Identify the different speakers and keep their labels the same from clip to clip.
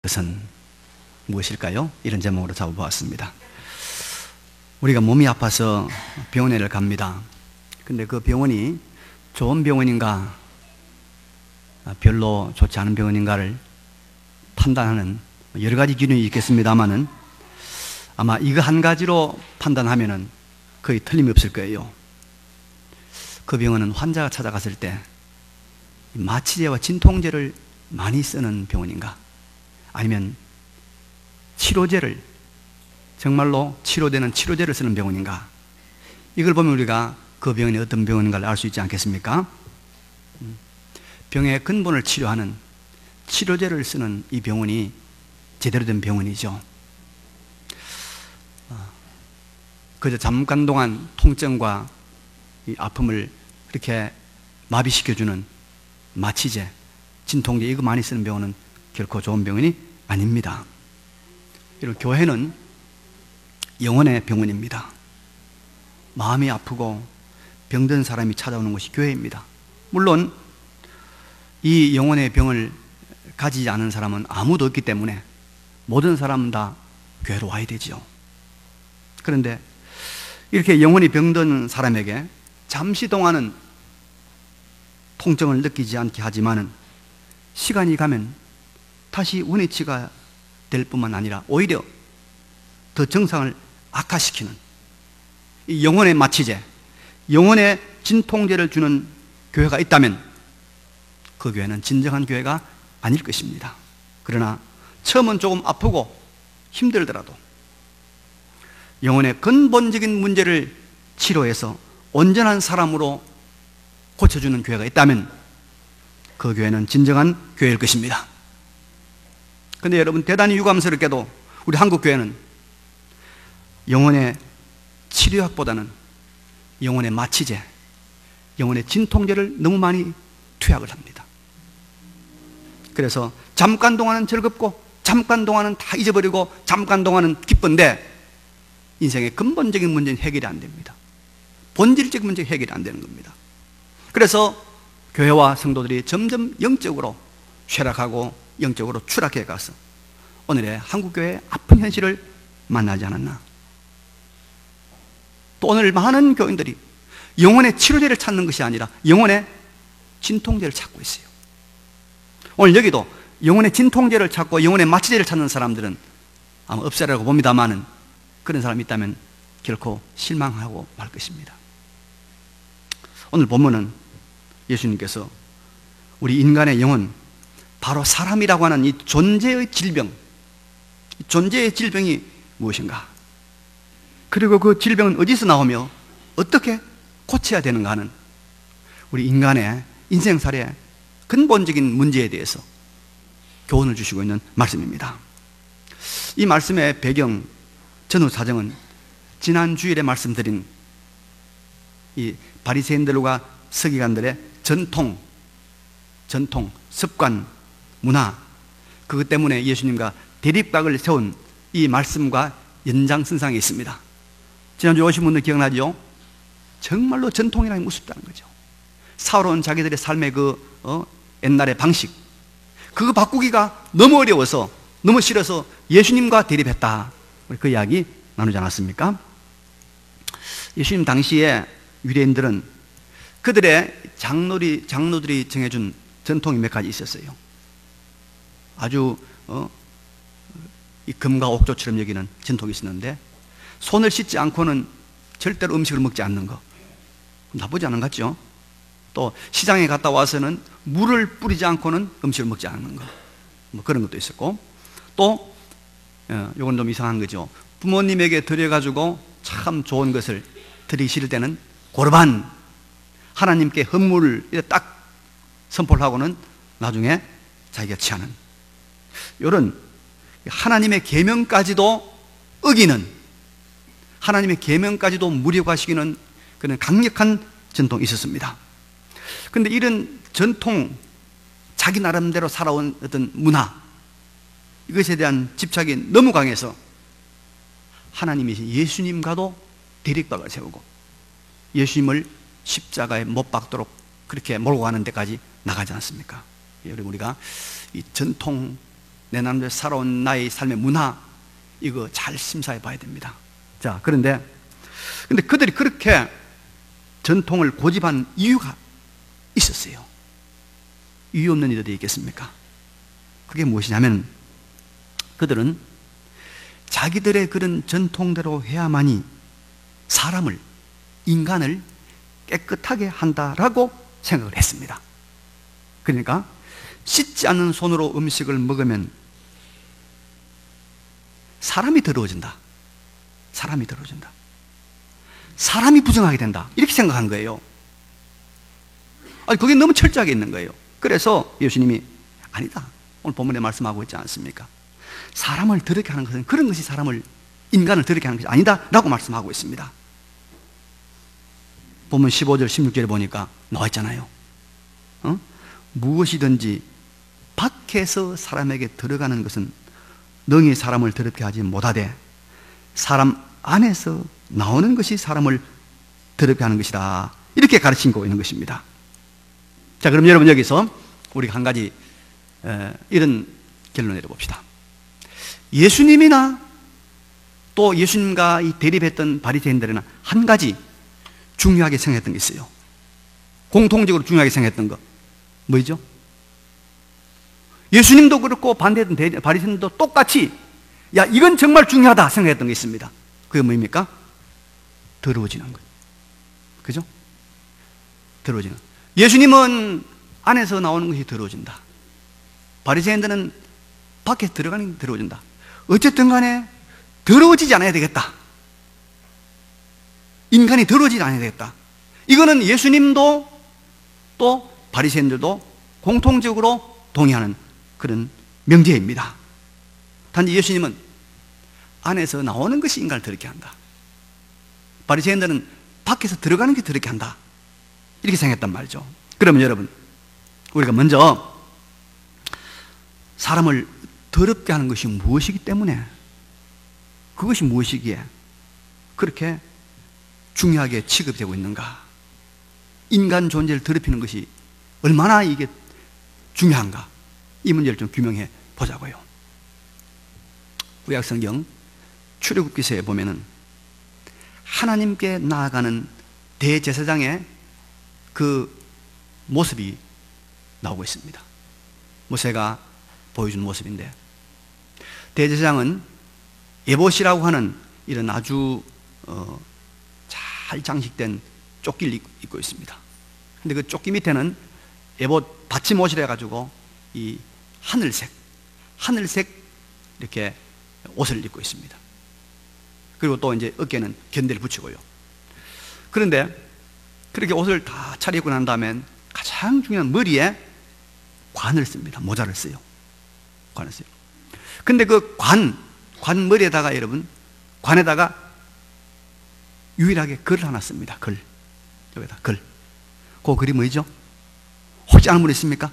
Speaker 1: 그것은 무엇일까요? 이런 제목으로 잡아보았습니다. 우리가 몸이 아파서 병원에 갑니다. 근데 그 병원이 좋은 병원인가 별로 좋지 않은 병원인가를 판단하는 여러 가지 기준이 있겠습니다만은 아마 이거 한 가지로 판단하면은 거의 틀림없을 거예요. 그 병원은 환자가 찾아갔을 때 마취제와 진통제를 많이 쓰는 병원인가, 아니면 치료제를, 정말로 치료되는 치료제를 쓰는 병원인가, 이걸 보면 우리가 그 병원이 어떤 병원인가를 알 수 있지 않겠습니까? 병의 근본을 치료하는 치료제를 쓰는 이 병원이 제대로 된 병원이죠. 그저 잠깐 동안 통증과 이 아픔을 이렇게 마비시켜주는 마취제, 진통제 이거 많이 쓰는 병원은 결코 좋은 병원이 아닙니다. 그리고 교회는 영혼의 병원입니다. 마음이 아프고 병든 사람이 찾아오는 곳이 교회입니다. 물론 이 영혼의 병을 가지지 않은 사람은 아무도 없기 때문에 모든 사람은 다 교회로 와야 되죠. 그런데 이렇게 영혼이 병든 사람에게 잠시 동안은 통증을 느끼지 않게 하지만은 시간이 가면 다시 원위치가 될 뿐만 아니라 오히려 더 증상을 악화시키는 이 영혼의 마취제, 영혼의 진통제를 주는 교회가 있다면 그 교회는 진정한 교회가 아닐 것입니다. 그러나 처음은 조금 아프고 힘들더라도 영혼의 근본적인 문제를 치료해서 온전한 사람으로 고쳐주는 교회가 있다면 그 교회는 진정한 교회일 것입니다. 그런데 여러분, 대단히 유감스럽게도 우리 한국 교회는 영혼의 치료약보다는 영혼의 마취제, 영혼의 진통제를 너무 많이 투약을 합니다. 그래서 잠깐 동안은 즐겁고 잠깐 동안은 다 잊어버리고 잠깐 동안은 기쁜데 인생의 근본적인 문제는 해결이 안 됩니다. 본질적인 문제가 해결이 안 되는 겁니다. 그래서 교회와 성도들이 점점 영적으로 쇠락하고 영적으로 추락해 가서 오늘의 한국교회의 아픈 현실을 만나지 않았나. 또 오늘 많은 교인들이 영혼의 치료제를 찾는 것이 아니라 영혼의 진통제를 찾고 있어요. 오늘 여기도 영혼의 진통제를 찾고 영혼의 마취제를 찾는 사람들은 아마 없으리라고 봅니다만은 그런 사람이 있다면 결코 실망하고 말 것입니다. 오늘 본문은 예수님께서 우리 인간의 영혼, 바로 사람이라고 하는 이 존재의 질병, 존재의 질병이 무엇인가, 그리고 그 질병은 어디서 나오며 어떻게 고쳐야 되는가 하는 우리 인간의 인생살이의 근본적인 문제에 대해서 교훈을 주시고 있는 말씀입니다. 이 말씀의 배경, 전후 사정은 지난 주일에 말씀드린 이 바리새인들과 서기관들의 전통, 습관, 문화, 그것 때문에 예수님과 대립각을 세운 이 말씀과 연장선상에 있습니다. 지난주에 오신 분들 기억나죠? 정말로 전통이라는 게 무섭다는 거죠. 사로운 자기들의 삶의 옛날의 방식, 그거 바꾸기가 너무 어려워서, 너무 싫어서 예수님과 대립했다. 우리 그 이야기 나누지 않았습니까? 예수님 당시에 유대인들은 그들의 장로들이 정해준 전통이 몇 가지 있었어요. 아주 이 금과 옥조처럼 여기는 전통이 있었는데, 손을 씻지 않고는 절대로 음식을 먹지 않는 거, 나쁘지 않은 것 같죠? 또 시장에 갔다 와서는 물을 뿌리지 않고는 음식을 먹지 않는 거, 뭐 그런 것도 있었고, 또 이건 좀 이상한 거죠. 부모님에게 드려가지고 참 좋은 것을 드리기 싫을 때는 고르반, 하나님께 헌물을 딱 선포를 하고는 나중에 자기가 취하는, 이런 하나님의 계명까지도 어기는, 하나님의 계명까지도 무력화시키는 그런 강력한 전통이 있었습니다. 그런데 이런 전통, 자기 나름대로 살아온 어떤 문화, 이것에 대한 집착이 너무 강해서 하나님이 예수님과도 대립각을 세우고 예수님을 십자가에 못 박도록 그렇게 몰고 가는 데까지 나가지 않습니까? 우리가 이 전통에 내 나름대로 살아온 나의 삶의 문화, 이거 잘 심사해 봐야 됩니다. 자, 근데 그들이 그렇게 전통을 고집한 이유가 있었어요. 이유 없는 일들이 있겠습니까? 그게 무엇이냐면, 그들은 자기들의 그런 전통대로 해야만이 사람을, 인간을 깨끗하게 한다라고 생각을 했습니다. 그러니까 씻지 않은 손으로 음식을 먹으면 사람이 더러워진다. 사람이 더러워진다. 사람이 부정하게 된다. 이렇게 생각한 거예요. 아니, 그게 너무 철저하게 있는 거예요. 그래서 예수님이 아니다. 오늘 본문에 말씀하고 있지 않습니까? 사람을 더럽게 하는 것은, 그런 것이 인간을 더럽게 하는 것이 아니다 라고 말씀하고 있습니다. 본문 15절 16절에 보니까 나와 있잖아요. 무엇이든지 밖에서 사람에게 들어가는 것은 능히 사람을 더럽게 하지 못하되 사람 안에서 나오는 것이 사람을 더럽게 하는 것이다, 이렇게 가르치고 있는 것입니다. 자, 그럼 여러분, 여기서 우리가 한 가지 이런 결론을 내려봅시다. 예수님이나 또 예수님과 이 대립했던 바리새인들에는 한 가지 중요하게 생각했던 게 있어요. 공통적으로 중요하게 생각했던 거 뭐죠? 예수님도 그렇고 반대했던 바리새인도 똑같이, 야, 이건 정말 중요하다 생각했던 게 있습니다. 그게 뭡니까? 더러워지는 것. 그죠? 더러워지는. 예수님은 안에서 나오는 것이 더러워진다. 바리새인들은 밖에 들어가는 게 더러워진다. 어쨌든 간에 더러워지지 않아야 되겠다. 인간이 더러워지지 않아야 되겠다. 이거는 예수님도 또 바리새인들도 공통적으로 동의하는 그런 명제입니다. 단지 예수님은 안에서 나오는 것이 인간을 더럽게 한다. 바리새인들은 밖에서 들어가는 게 더럽게 한다. 이렇게 생각했단 말이죠. 그러면 여러분, 우리가 먼저 사람을 더럽게 하는 것이 무엇이기 때문에, 그것이 무엇이기에 그렇게 중요하게 취급되고 있는가, 인간 존재를 더럽히는 것이 얼마나 이게 중요한가, 이 문제를 좀 규명해 보자고요. 구약성경 출애굽기서에 보면은 하나님께 나아가는 대제사장의 그 모습이 나오고 있습니다. 모세가 보여준 모습인데, 대제사장은 에봇이라고 하는 이런 아주 잘 장식된 조끼를 입고 있습니다. 근데 그 조끼 밑에는 에봇 받침옷이라 해가지고 이 하늘색 이렇게 옷을 입고 있습니다. 그리고 또 이제 어깨는 견대를 붙이고요. 그런데 그렇게 옷을 다 차려입고 난 다음엔 가장 중요한 머리에 관을 씁니다. 모자를 써요. 관을 써요. 근데 그 관 머리에다가, 여러분, 관에다가 유일하게 글을 하나 씁니다. 글. 여기다 글. 그 글이 뭐죠? 혹시 아는 분 있습니까?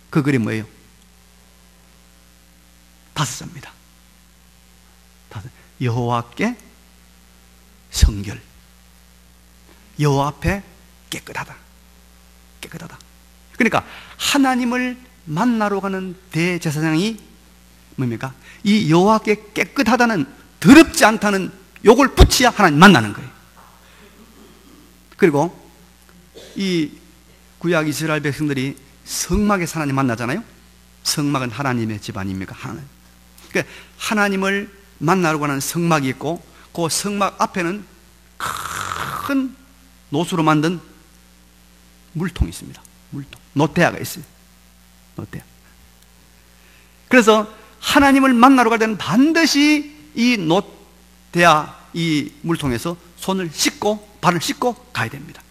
Speaker 1: 그 글이 뭐예요? 5자입니다. 여호와께 성결. 여호와 앞에 깨끗하다. 깨끗하다. 그러니까 하나님을 만나러 가는 대제사장이 뭡니까? 이 여호와께 깨끗하다는, 더럽지 않다는 요걸 붙여야 하나님 만나는 거예요. 그리고 이 구약 이스라엘 백성들이 성막에서 하나님 만나잖아요. 성막은 하나님의 집 아닙니까? 하나님. 그러니까 하나님을 만나러 가는 성막이 있고, 그 성막 앞에는 큰 노수로 만든 물통이 있습니다. 물통. 노태아가 있어요. 노태아. 그래서 하나님을 만나러 갈 때는 반드시 이 노태아, 이 물통에서 손을 씻고 발을 씻고 가야 됩니다.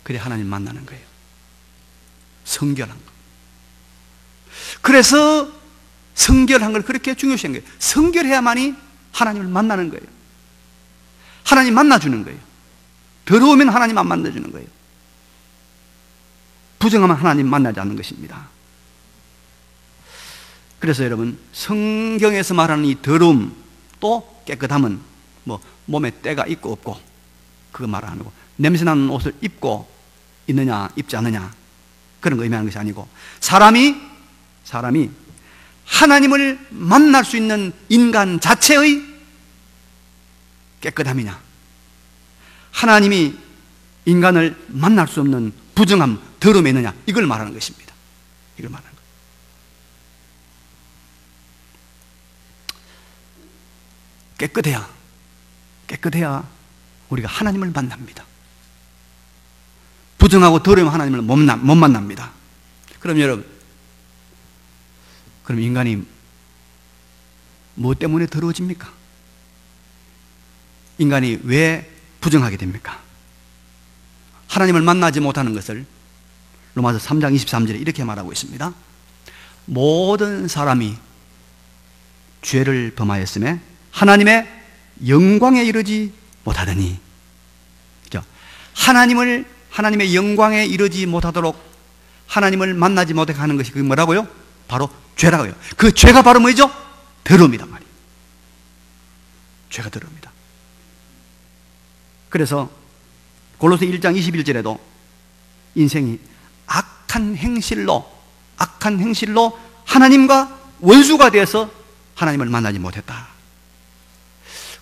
Speaker 1: 그래 하나님 만나는 거예요. 성결한 거. 그래서 성결한 걸 그렇게 중요시한 거예요. 성결해야만이 하나님을 만나는 거예요. 하나님 만나주는 거예요. 더러우면 하나님 안 만나주는 거예요. 부정하면 하나님 만나지 않는 것입니다. 그래서 여러분, 성경에서 말하는 이 더러움 또 깨끗함은 뭐 몸에 때가 있고 없고 그거 말 안 하고, 냄새나는 옷을 입고 있느냐 입지 않느냐 그런 거 의미하는 것이 아니고, 사람이 하나님을 만날 수 있는 인간 자체의 깨끗함이냐, 하나님이 인간을 만날 수 없는 부정함, 더러움이 있느냐, 이걸 말하는 것입니다. 이걸 말하는 거예요. 깨끗해야 우리가 하나님을 만납니다. 부정하고 더러우면 하나님을 못 만납니다. 그럼 여러분, 그럼 인간이 뭐 때문에 더러워집니까? 인간이 왜 부정하게 됩니까? 하나님을 만나지 못하는 것을 로마서 3장 23절에 이렇게 말하고 있습니다. 모든 사람이 죄를 범하였음에 하나님의 영광에 이르지 못하더니, 그죠? 하나님의 영광에 이르지 못하도록 하나님을 만나지 못하게 하는 것이 그게 뭐라고요? 바로 죄라고요. 그 죄가 바로 뭐죠? 더러움이란 말이에요. 죄가 더러움이다. 그래서 골로새 1장 21절에도 인생이 악한 행실로 하나님과 원수가 되어서 하나님을 만나지 못했다.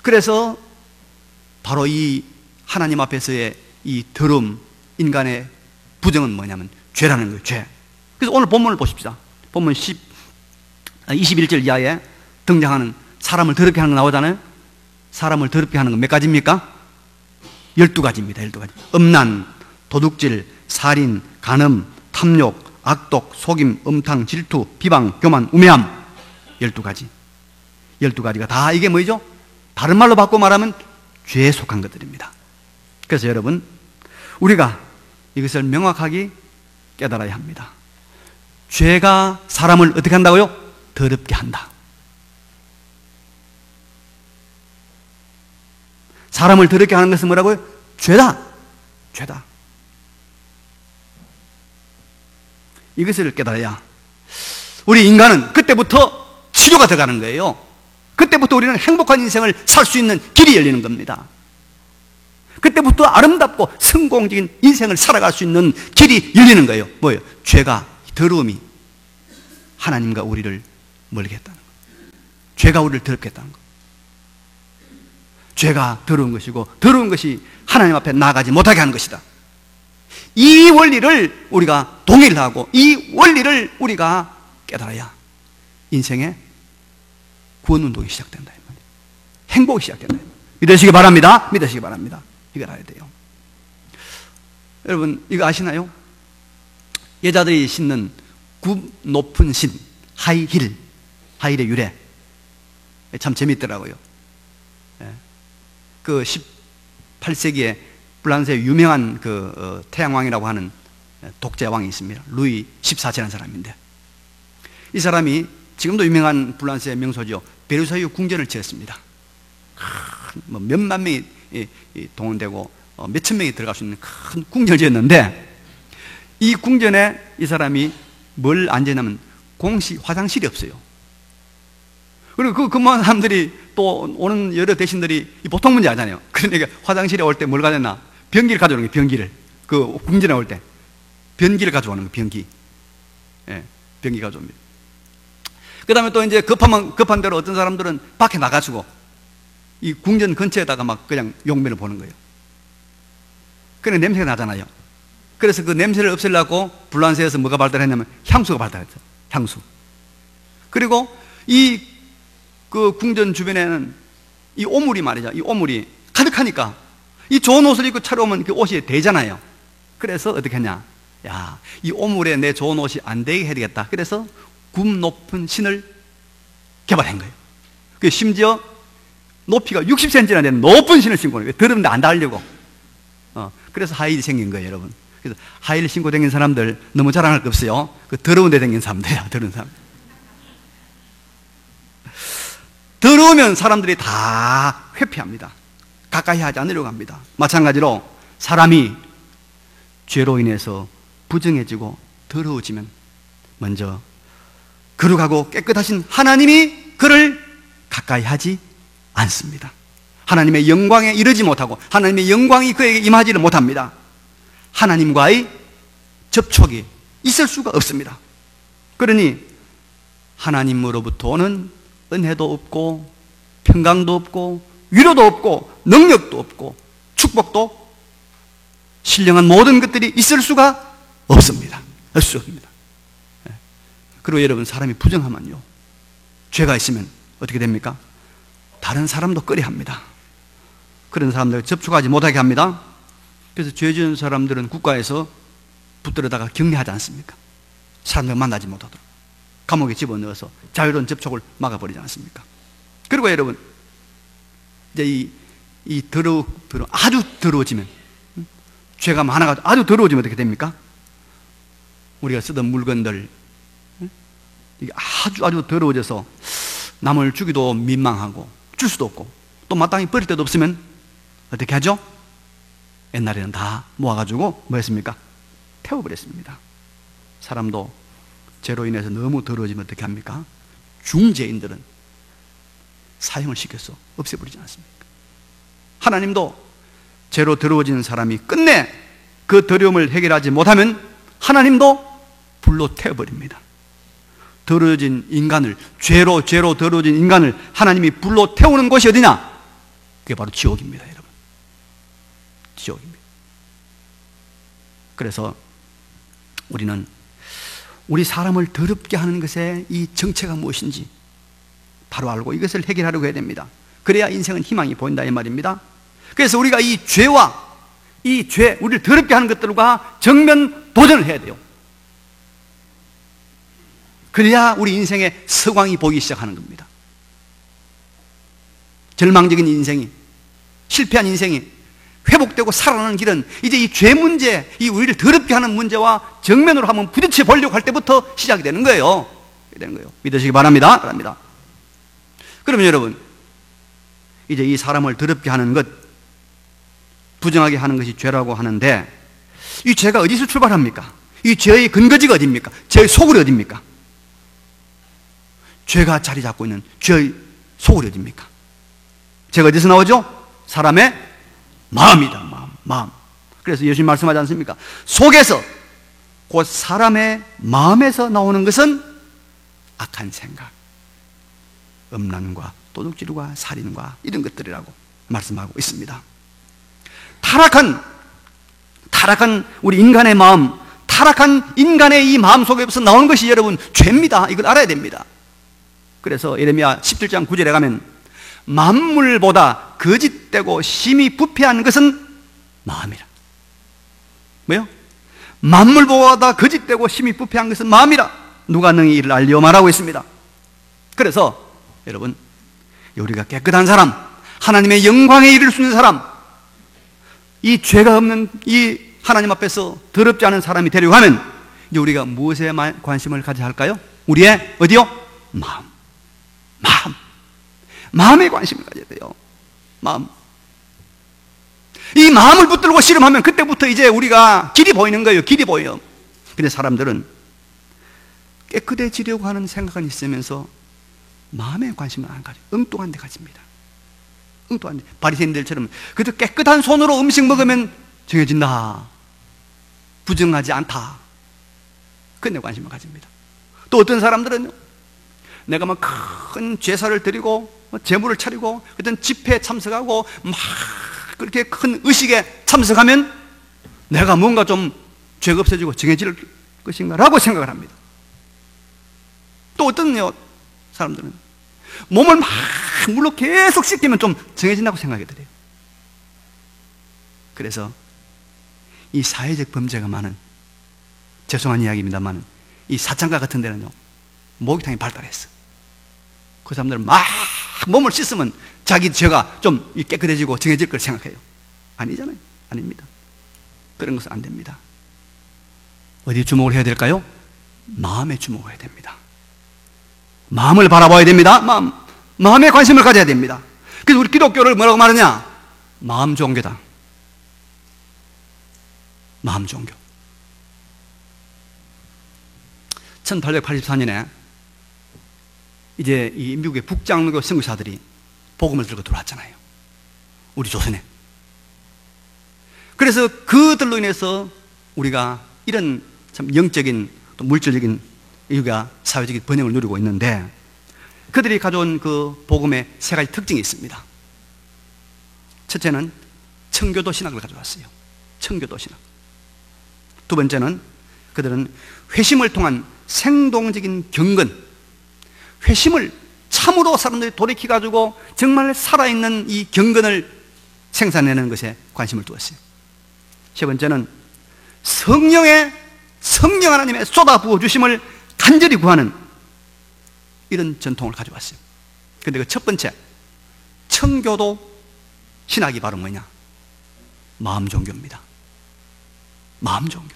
Speaker 1: 그래서 바로 이 하나님 앞에서의 이 더러움, 인간의 부정은 뭐냐면 죄라는 거예요. 죄. 그래서 오늘 본문을 보십시다. 본문 21절 이하에 등장하는 사람을 더럽게 하는 거 나오잖아요. 사람을 더럽게 하는 건 몇 가지입니까? 12가지입니다. 12가지. 음란, 도둑질, 살인, 간음, 탐욕, 악독, 속임, 음탕, 질투, 비방, 교만, 우매함. 12가지. 12가지가 다 이게 뭐죠? 다른 말로 바꿔 말하면 죄에 속한 것들입니다. 그래서 여러분, 우리가 이것을 명확하게 깨달아야 합니다. 죄가 사람을 어떻게 한다고요? 더럽게 한다. 사람을 더럽게 하는 것은 뭐라고요? 죄다. 죄다. 이것을 깨달아야 우리 인간은 그때부터 치료가 들어가는 거예요. 그때부터 우리는 행복한 인생을 살 수 있는 길이 열리는 겁니다. 그때부터 아름답고 성공적인 인생을 살아갈 수 있는 길이 열리는 거예요. 뭐예요? 죄가, 더러움이 하나님과 우리를 멀게 했다는 거예요. 죄가 우리를 더럽게 했다는 거예요. 죄가 더러운 것이고 더러운 것이 하나님 앞에 나아가지 못하게 하는 것이다. 이 원리를 우리가 동일하고 이 원리를 우리가 깨달아야 인생의 구원운동이 시작된다. 행복이 시작된다. 믿으시기 바랍니다. 믿으시기 바랍니다. 이걸 알아야 돼요. 여러분, 이거 아시나요? 여자들이 신는 굽 높은 신, 하이힐의 유래. 참 재밌더라고요. 그 18세기에 프랑스의 유명한 태양왕이라고 하는 독재왕이 있습니다. 루이 14세라는 사람인데, 이 사람이 지금도 유명한 프랑스의 명소죠. 베르사유 궁전을 지었습니다. 뭐 몇만 명이 동원되고 몇천 명이 들어갈 수 있는 큰 궁전을 지었는데, 이 궁전에 이 사람이 뭘 안 지냐면 공식 화장실이 없어요. 그리고 그 근무하는 사람들이 또 오는 여러 대신들이 보통 문제 아니잖아요. 그러니까 화장실에 올 때 뭘 가져나? 변기를 가져오는 거예요. 변기를. 그 궁전에 올 때 변기를 가져오는 거예요. 변기. 예, 변기 가져옵니다. 그 다음에 또 이제 급한 대로 어떤 사람들은 밖에 나가지고 이 궁전 근처에다가 막 그냥 용변을 보는 거예요. 그래 냄새가 나잖아요. 그래서 그 냄새를 없애려고 불란서에서 뭐가 발달했냐면 향수가 발달했죠. 향수. 그리고 그 궁전 주변에는 이 오물이 말이죠. 이 오물이 가득하니까 이 좋은 옷을 입고 차려오면 그 옷이 되잖아요. 그래서 어떻게 했냐? 야, 이 오물에 내 좋은 옷이 안 되게 해야 되겠다. 그래서 굽 높은 신을 개발한 거예요. 그 심지어 높이가 60cm나 되는 높은 신을 신고 있는 거예요. 더러운데 안 닿으려고. 그래서 하이힐이 생긴 거예요, 여러분. 그래서 하이힐 신고 다니는 사람들 너무 자랑할 거 없어요. 그 더러운 데 다니는 사람들이야, 더러운 사람. 더러우면 사람들이 다 회피합니다. 가까이 하지 않으려고 합니다. 마찬가지로 사람이 죄로 인해서 부정해지고 더러워지면 먼저 거룩하고 깨끗하신 하나님이 그를 가까이 하지 않습니다. 하나님의 영광에 이르지 못하고 하나님의 영광이 그에게 임하지를 못합니다. 하나님과의 접촉이 있을 수가 없습니다. 그러니 하나님으로부터 오는 은혜도 없고 평강도 없고 위로도 없고 능력도 없고 축복도 신령한 모든 것들이 있을 수가 없습니다. 없습니다. 그리고 여러분, 사람이 부정하면요, 죄가 있으면 어떻게 됩니까? 다른 사람도 꺼려합니다. 그런 사람들 접촉하지 못하게 합니다. 그래서 죄 지은 사람들은 국가에서 붙들어다가 격리하지 않습니까? 사람들 만나지 못하도록 감옥에 집어넣어서 자유로운 접촉을 막아버리지 않습니까? 그리고 여러분, 이제 아주 더러워지면, 죄가 많아가지고 아주 더러워지면 어떻게 됩니까? 우리가 쓰던 물건들, 이게 아주 더러워져서 남을 주기도 민망하고 줄 수도 없고 또 마땅히 버릴 데도 없으면 어떻게 하죠? 옛날에는 다 모아가지고 뭐 했습니까? 태워버렸습니다. 사람도 죄로 인해서 너무 더러워지면 어떻게 합니까? 중죄인들은 사형을 시켜서 없애버리지 않습니까? 하나님도 죄로 더러워지는 사람이 끝내 그 더러움을 해결하지 못하면 하나님도 불로 태워버립니다. 더러워진 인간을, 죄로 더러워진 인간을 하나님이 불로 태우는 곳이 어디냐? 그게 바로 지옥입니다, 여러분. 지옥입니다. 그래서 우리는 우리 사람을 더럽게 하는 것의 이 정체가 무엇인지 바로 알고 이것을 해결하려고 해야 됩니다. 그래야 인생은 희망이 보인다, 이 말입니다. 그래서 우리가 이 죄와 이 죄, 우리를 더럽게 하는 것들과 정면 도전을 해야 돼요. 그래야 우리 인생의 서광이 보이기 시작하는 겁니다. 절망적인 인생이, 실패한 인생이 회복되고 살아나는 길은 이제 이 죄 문제, 이 우리를 더럽게 하는 문제와 정면으로 한번 부딪혀 보려고 할 때부터 시작이 되는 거예요. 믿으시기 바랍니다. 그러면 여러분, 이제 이 사람을 더럽게 하는 것, 부정하게 하는 것이 죄라고 하는데, 이 죄가 어디서 출발합니까? 이 죄의 근거지가 어디입니까? 죄의 소굴이 어디입니까? 죄가 자리 잡고 있는 죄의 소굴이 어디입니까? 죄가 어디서 나오죠? 사람의 마음이다. 마음. 그래서 예수님 말씀하지 않습니까? 속에서, 곧 사람의 마음에서 나오는 것은 악한 생각, 음란과 도둑질과 살인과 이런 것들이라고 말씀하고 있습니다. 타락한 우리 인간의 마음, 타락한 인간의 이 마음 속에서 나오는 것이 여러분 죄입니다. 이걸 알아야 됩니다. 그래서 예레미야 17장 9절에 가면 만물보다 거짓되고 심히 부패한 것은 마음이라. 뭐요? 만물보다 거짓되고 심히 부패한 것은 마음이라. 누가 능히 이를 알리오 말하고 있습니다. 그래서 여러분, 우리가 깨끗한 사람, 하나님의 영광에 이를 수 있는 사람, 이 죄가 없는 이 하나님 앞에서 더럽지 않은 사람이 되려고 하면 이제 우리가 무엇에 관심을 가져야 할까요? 우리의 어디요? 마음에 관심을 가져야 돼요. 마음. 이 마음을 붙들고 씨름하면 그때부터 이제 우리가 길이 보이는 거예요. 길이 보여요. 근데 사람들은 깨끗해지려고 하는 생각은 있으면서 마음에 관심을 안 가져요. 엉뚱한 데 가집니다. 엉뚱한 데. 바리새인들처럼 그래도 깨끗한 손으로 음식 먹으면 정해진다, 부정하지 않다, 그런데 관심을 가집니다. 또 어떤 사람들은요, 내가 막 큰 제사를 드리고 제물을 차리고 어떤 집회에 참석하고 막 그렇게 큰 의식에 참석하면 내가 뭔가 좀 죄가 없어지고 정해질 것인가 라고 생각을 합니다. 또 어떤 사람들은 몸을 막 물로 계속 씻기면 좀 정해진다고 생각이 들어요. 그래서 이 사회적 범죄가 많은, 죄송한 이야기입니다만, 이 사창가 같은 데는요, 목욕탕이 발달했어. 그 사람들은 막 몸을 씻으면 자기 죄가 좀 깨끗해지고 정해질 걸 생각해요. 아니잖아요. 아닙니다. 그런 것은 안 됩니다. 어디에 주목을 해야 될까요? 마음에 주목을 해야 됩니다. 마음을 바라봐야 됩니다. 마음에 관심을 가져야 됩니다. 그래서 우리 기독교를 뭐라고 말하냐? 마음 종교다. 마음 종교. 1884년에 이제 이 미국의 북장로교 선교사들이 복음을 들고 들어왔잖아요. 우리 조선에. 그래서 그들로 인해서 우리가 이런 참 영적인 또 물질적인 우리가 사회적인 번영을 누리고 있는데, 그들이 가져온 그 복음의 세 가지 특징이 있습니다. 첫째는 청교도 신학을 가져왔어요. 청교도 신학. 두 번째는 그들은 회심을 통한 생동적인 경건, 회심을 참으로 사람들이 돌이켜가지고 정말 살아있는 이 경건을 생산해내는 것에 관심을 두었어요. 세 번째는 성령 하나님의 쏟아 부어주심을 간절히 구하는 이런 전통을 가져왔어요. 그런데 그 첫 번째 청교도 신학이 바로 뭐냐? 마음 종교입니다. 마음 종교.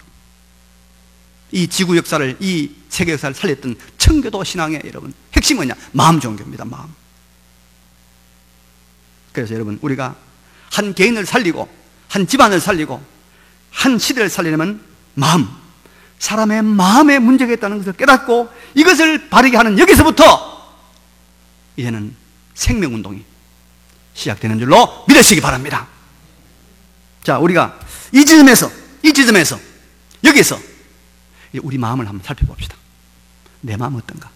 Speaker 1: 이 지구 역사를, 이 세계 역사를 살렸던 청교도 신앙의 여러분 핵심은 뭐냐? 마음 종교입니다. 마음. 그래서 여러분, 우리가 한 개인을 살리고 한 집안을 살리고 한 시대를 살리려면 마음, 사람의 마음에 문제가 있다는 것을 깨닫고 이것을 바르게 하는 여기서부터 이제는 생명운동이 시작되는 줄로 믿으시기 바랍니다. 자, 우리가 이 지점에서 여기서 우리 마음을 한번 살펴봅시다. 내 마음은 어떤가?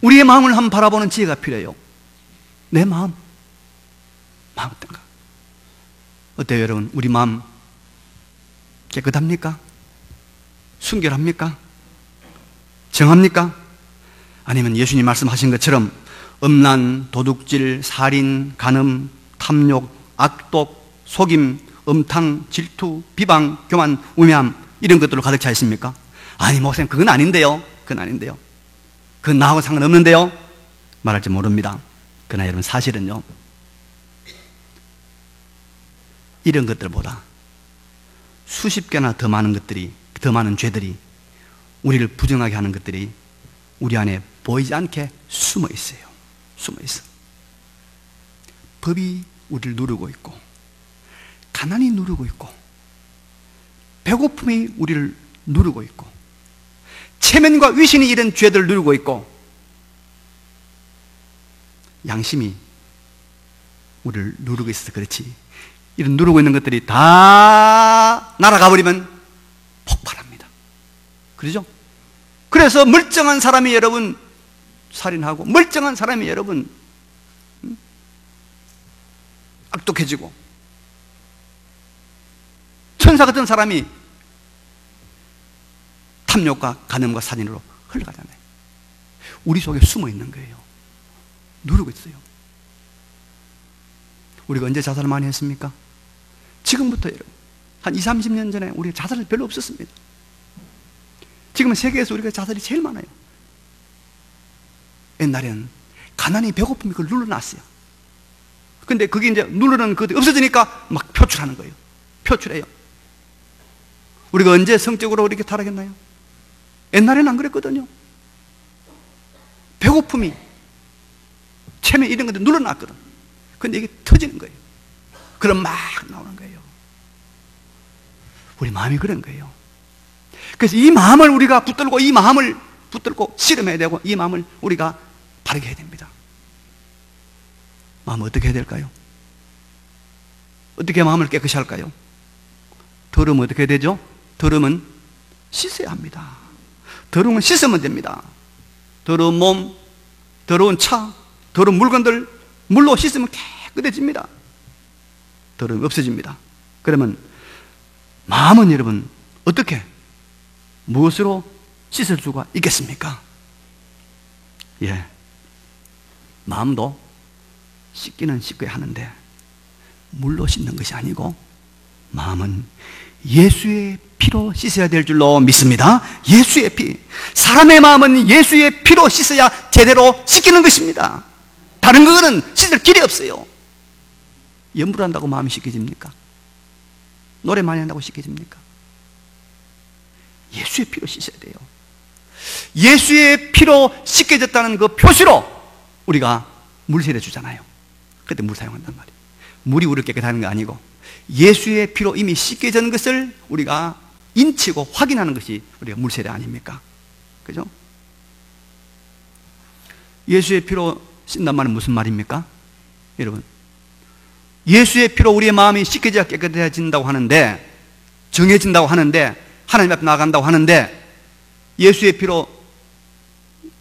Speaker 1: 우리의 마음을 한번 바라보는 지혜가 필요해요. 내 마음 어떤가? 어때요, 여러분? 우리 마음 깨끗합니까? 순결합니까? 정합니까? 아니면 예수님 말씀하신 것처럼 음란, 도둑질, 살인, 간음, 탐욕, 악독, 속임, 음탕, 질투, 비방, 교만, 우매함 이런 것들로 가득 차 있습니까? 아니 목사님, 그건 아닌데요. 그건 나하고 상관없는데요. 말할지 모릅니다. 그러나 여러분, 사실은요, 이런 것들보다 수십 개나 더 많은 죄들이 우리를 부정하게 하는 것들이 우리 안에 보이지 않게 숨어 있어요. 법이 우리를 누르고 있고, 가난이 누르고 있고, 배고픔이 우리를 누르고 있고, 체면과 위신이 이런 죄들을 누르고 있고, 양심이 우리를 누르고 있어서 그렇지, 이런 누르고 있는 것들이 다 날아가 버리면 폭발합니다. 그러죠? 그래서 멀쩡한 사람이 여러분 살인하고, 멀쩡한 사람이 여러분 악독해지고, 천사 같은 사람이 탐욕과 간음과 살인으로 흘러가잖아요. 우리 속에 숨어 있는 거예요. 누르고 있어요. 우리가 언제 자살을 많이 했습니까? 지금부터 여러분, 한 20, 30년 전에 우리가 자살이 별로 없었습니다. 지금은 세계에서 우리가 자살이 제일 많아요. 옛날에는 가난이, 배고픔이 그걸 눌러놨어요. 근데 그게 이제 누르는 그것이 없어지니까 막 표출하는 거예요. 표출해요. 우리가 언제 성적으로 이렇게 타락했나요? 옛날에는 안 그랬거든요. 배고픔이, 체면 이런 것들 눌러놨거든. 근데 이게 터지는 거예요. 그럼 막 나오는 거예요. 우리 마음이 그런 거예요. 그래서 이 마음을 우리가 붙들고, 이 마음을 붙들고 씨름해야 되고, 이 마음을 우리가 바르게 해야 됩니다. 마음 어떻게 해야 될까요? 어떻게 마음을 깨끗이 할까요? 더러우면 어떻게 해야 되죠? 더러우면 씻어야 합니다. 더러우면 씻으면 됩니다. 더러운 몸, 더러운 차, 더러운 물건들 물로 씻으면 깨끗해집니다. 더러움이 없어집니다. 그러면 마음은 여러분 어떻게, 무엇으로 씻을 수가 있겠습니까? 예, 마음도 씻기는 씻겨야 하는데 물로 씻는 것이 아니고 마음은 예수의 피로 씻어야 될 줄로 믿습니다. 예수의 피. 사람의 마음은 예수의 피로 씻어야 제대로 씻기는 것입니다. 다른 거는 씻을 길이 없어요. 연불 한다고 마음이 씻겨집니까? 노래 많이 한다고 씻겨집니까? 예수의 피로 씻어야 돼요. 예수의 피로 씻겨졌다는 그 표시로 우리가 물 세례 주잖아요. 그때 물 사용한단 말이에요. 물이 우리를 깨끗하는 거 아니고 예수의 피로 이미 씻겨진 것을 우리가 인치고 확인하는 것이 우리가 물 세례 아닙니까? 그죠? 예수의 피로 씻는단 말은 무슨 말입니까? 여러분, 예수의 피로 우리의 마음이 씻겨져야 깨끗해진다고 하는데, 정해진다고 하는데, 하나님 앞에 나아간다고 하는데, 예수의 피로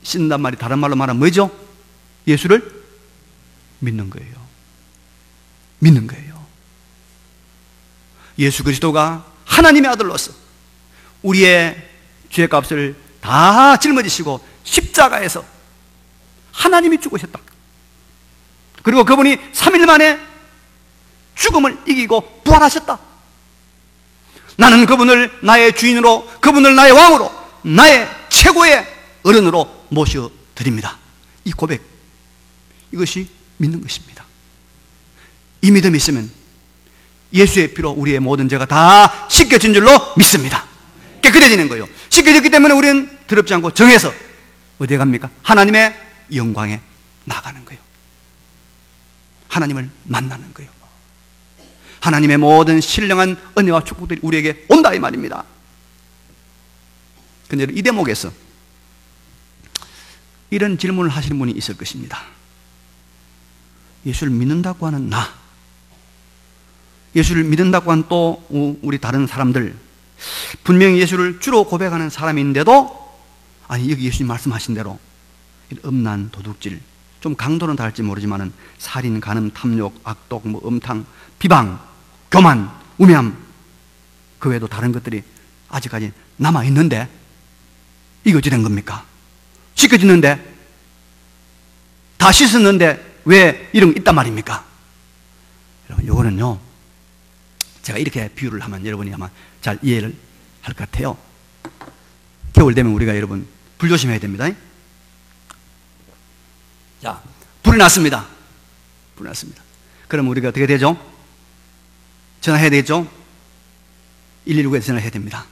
Speaker 1: 씻는단 말이 다른 말로 말하면 뭐죠? 예수를 믿는 거예요. 믿는 거예요. 예수 그리스도가 하나님의 아들로서 우리의 죄값을 다 짊어지시고 십자가에서 하나님이 죽으셨다. 그리고 그분이 3일 만에 죽음을 이기고 부활하셨다. 나는 그분을 나의 주인으로, 그분을 나의 왕으로, 나의 최고의 어른으로 모셔드립니다. 이 고백, 이것이 믿는 것입니다. 이 믿음이 있으면 예수의 피로 우리의 모든 죄가 다 씻겨진 줄로 믿습니다. 깨끗해지는 거예요. 씻겨졌기 때문에 우리는 더럽지 않고 정해서 어디에 갑니까? 하나님의 영광에 나가는 거예요. 하나님을 만나는 거예요. 하나님의 모든 신령한 은혜와 축복들이 우리에게 온다 이 말입니다. 그런데 이 대목에서 이런 질문을 하시는 분이 있을 것입니다. 예수를 믿는다고 하는 나, 예수를 믿는다고 하는 또 우리 다른 사람들, 분명히 예수를 주로 고백하는 사람인데도, 아니 여기 예수님 말씀하신 대로 음란, 도둑질, 좀 강도는 다를지 모르지만은 살인, 간음, 탐욕, 악독, 음탕, 비방, 교만, 우매함, 그 외에도 다른 것들이 아직까지 남아있는데 이거 어찌 된 겁니까? 씻겨지는데, 다 씻었는데 왜 이런 거 있단 말입니까? 여러분, 이거는요, 제가 이렇게 비유를 하면 여러분이 아마 잘 이해를 할 것 같아요. 겨울 되면 우리가 여러분 불 조심해야 됩니다. 자, 불이 났습니다. 불이 났습니다. 그럼 우리가 어떻게 되죠? 전화해야 되겠죠? 119에 전화를 해야 됩니다.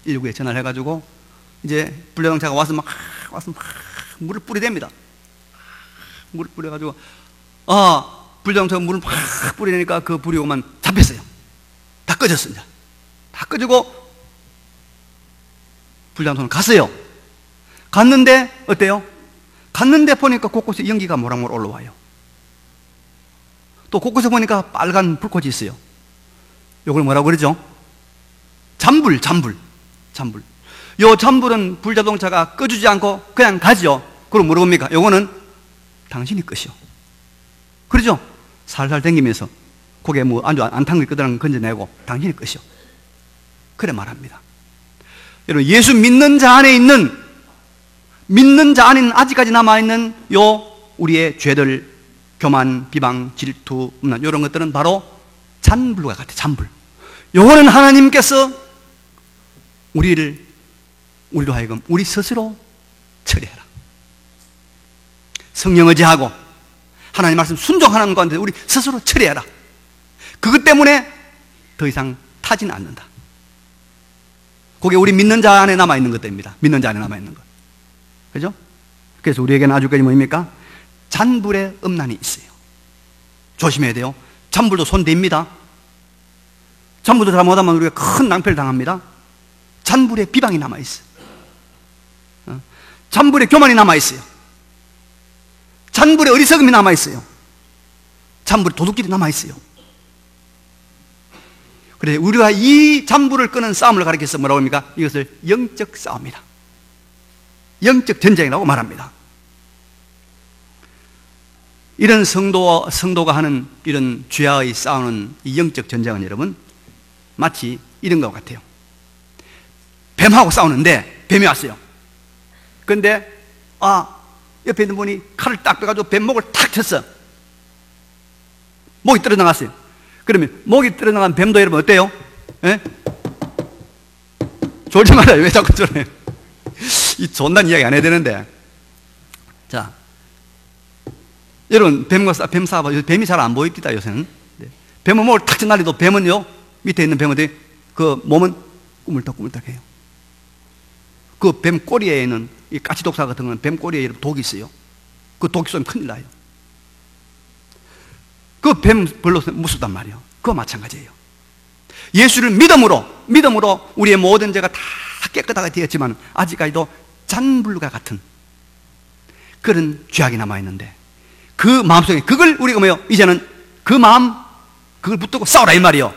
Speaker 1: 119에 전화를 해가지고 이제 불자동차가 와서 막 물을 뿌리댑니다. 물을 뿌려가지고 불자동차가 물을 막 뿌리니까 그 불이 오면 잡혔어요. 다 꺼졌어요. 이제. 다 꺼지고 불자동차는 갔어요. 갔는데 어때요? 갔는데 보니까 곳곳에 연기가 모락모락 올라와요. 또 곳곳에 보니까 빨간 불꽃이 있어요. 이걸 뭐라고 그러죠? 잔불. 요 잔불은 불자동차가 꺼주지 않고 그냥 가죠. 그럼 뭐라고 합니까? 요거는 당신이 끄시오. 그러죠? 살살 댕기면서 고개 아주 안 탄 거 있거든 건져내고 당신이 끄시오. 그래 말합니다. 여러분, 예수 믿는 자 안에 있는, 믿는 자 안에는 아직까지 남아있는 요 우리의 죄들, 교만, 비방, 질투, 음란, 이런 것들은 바로 잔불과 같아요. 잔불. 요거는 하나님께서 우리로 하여금 우리 스스로 처리해라. 성령 의지하고 하나님 말씀 순종하는 가운데 우리 스스로 처리해라. 그것 때문에 더 이상 타지는 않는다. 그게 우리 믿는 자 안에 남아있는 것들입니다. 믿는 자 안에 남아있는 것. 그죠? 그래서 우리에게는 아주까지 뭐입니까? 잔불의 음란이 있어요. 조심해야 돼요. 잔불도 손댑니다. 잔불도 잘못하면 우리가 큰 낭패를 당합니다. 잔불의 비방이 남아있어요. 잔불의 교만이 남아있어요. 잔불의 어리석음이 남아있어요. 잔불의 도둑질이 남아있어요. 그래서 우리가 이 잔불을 끄는 싸움을 가리켜서 뭐라고 합니까? 이것을 영적 싸움이다. 영적 전쟁이라고 말합니다. 이런 성도가 하는 이런 죄와의 싸우는 이 영적 전쟁은 여러분 마치 이런 것 같아요. 뱀하고 싸우는데 뱀이 왔어요. 그런데 옆에 있는 분이 칼을 딱 빼가지고 뱀 목을 탁 쳤어. 목이 떨어져 나갔어요. 그러면 목이 떨어져 나간 뱀도 여러분 어때요? 예? 졸지 말아요. 왜 자꾸 졸아요? 이 존난 이야기 안 해야 되는데. 자, 여러분 뱀 싸봐. 뱀이 잘 안 보입니다 요새는. 뱀은 목을 탁 쳐 날려도 뱀은요 밑에 있는 뱀은 그 몸은 꾸물딱꾸물딱해요. 그 뱀 꼬리에는 이 까치독사 같은 거는 뱀 꼬리에 독이 있어요. 그 독이 쏘면 큰일 나요. 그 뱀 별로 무섭단 말이에요. 그거 마찬가지예요. 예수를 믿음으로 우리의 모든 죄가 다 깨끗하게 되었지만 아직까지도 잔불과 같은 그런 죄악이 남아있는데 그 마음속에 그걸 우리가 이제는 그 마음, 그걸 붙들고 싸우라 이 말이요.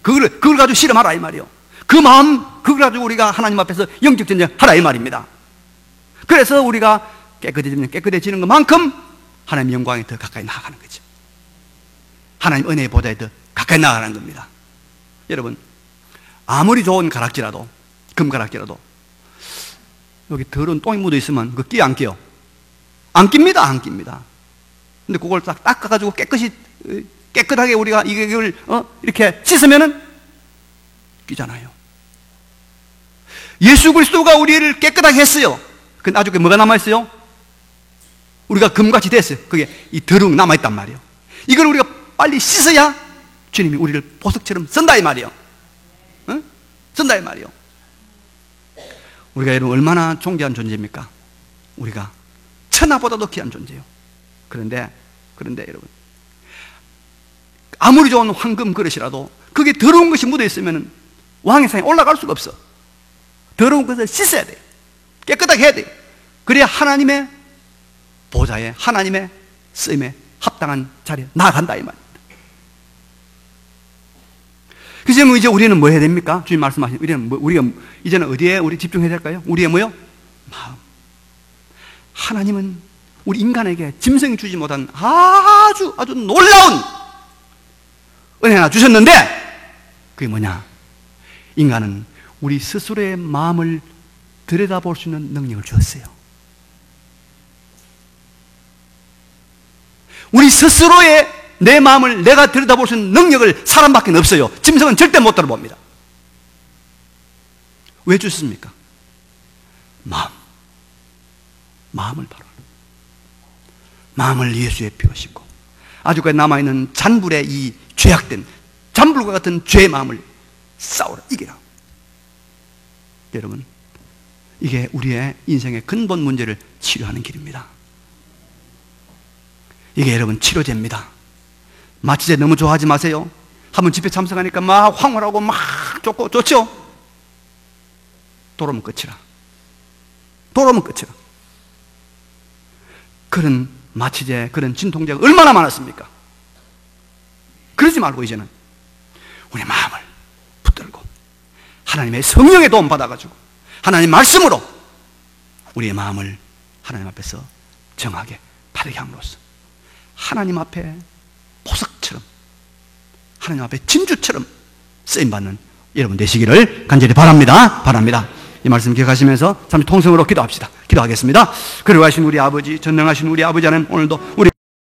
Speaker 1: 그걸 가지고 실험하라 이 말이요. 그 마음, 그걸 가지고 우리가 하나님 앞에서 영적 전쟁 하라 이 말입니다. 그래서 우리가 깨끗해지는 것만큼 하나님 영광에 더 가까이 나아가는 거죠. 하나님 은혜의 보좌에 더 가까이 나아가는 겁니다. 여러분, 아무리 좋은 가락지라도, 금가락지라도 여기 더러운 똥이 묻어 있으면 그거 끼 안 끼요? 안 낍니다. 안 낍니다. 근데 그걸 딱 닦아가지고 깨끗하게 우리가 이걸 이렇게 씻으면은 끼잖아요. 예수 그리스도가 우리를 깨끗하게 했어요. 근데 아주 뭐가 남아있어요? 우리가 금같이 됐어요. 그게 이 더러운 게 남아있단 말이에요. 이걸 우리가 빨리 씻어야 주님이 우리를 보석처럼 쓴다 이 말이에요. 응? 쓴다 이 말이에요. 우리가 여러분 얼마나 존귀한 존재입니까? 우리가 천하보다도 귀한 존재예요. 그런데 여러분, 아무리 좋은 황금 그릇이라도 그게 더러운 것이 묻어 있으면 왕의 상에 올라갈 수가 없어. 더러운 것을 씻어야 돼요. 깨끗하게 해야 돼요. 그래야 하나님의 보좌에, 하나님의 쓰임에 합당한 자리에 나아간다 이 말입니다. 그래서 이제 우리는 뭐 해야 됩니까? 주님 말씀하신 우리가 이제는 어디에 우리 집중해야 될까요? 우리의 뭐요? 마음. 하나님은 우리 인간에게 짐승이 주지 못한 아주 놀라운 은혜 하나 주셨는데 그게 뭐냐? 인간은 우리 스스로의 마음을 들여다볼 수 있는 능력을 주었어요. 우리 스스로의 내 마음을 내가 들여다볼 수 있는 능력을 사람밖에 없어요. 짐승은 절대 못 들어봅니다. 왜 주셨습니까? 마음을 바로 마음을 예수의 피로 씻고 아직까지 남아있는 잔불의 이 죄악된 잔불과 같은 죄의 마음을 싸우라, 이기라. 여러분, 이게 우리의 인생의 근본 문제를 치료하는 길입니다. 이게 여러분 치료제입니다. 마취제 너무 좋아하지 마세요. 한번 집회 참석하니까 막 황홀하고 막 좋죠? 돌아오면 끝이라. 그런 마취제, 그런 진통제가 얼마나 많았습니까? 그러지 말고 이제는 우리 마음을 붙들고 하나님의 성령의 도움 받아가지고 하나님 말씀으로 우리의 마음을 하나님 앞에서 정하게 바르게 함으로써 하나님 앞에 보석처럼, 하나님 앞에 진주처럼 쓰임받는 여러분 되시기를 간절히 바랍니다. 이 말씀 기억하시면서 잠시 통성으로 기도합시다. 기도하겠습니다. 그리고 하신 우리 아버지, 전능하신 우리 아버지 하나님, 오늘도 우리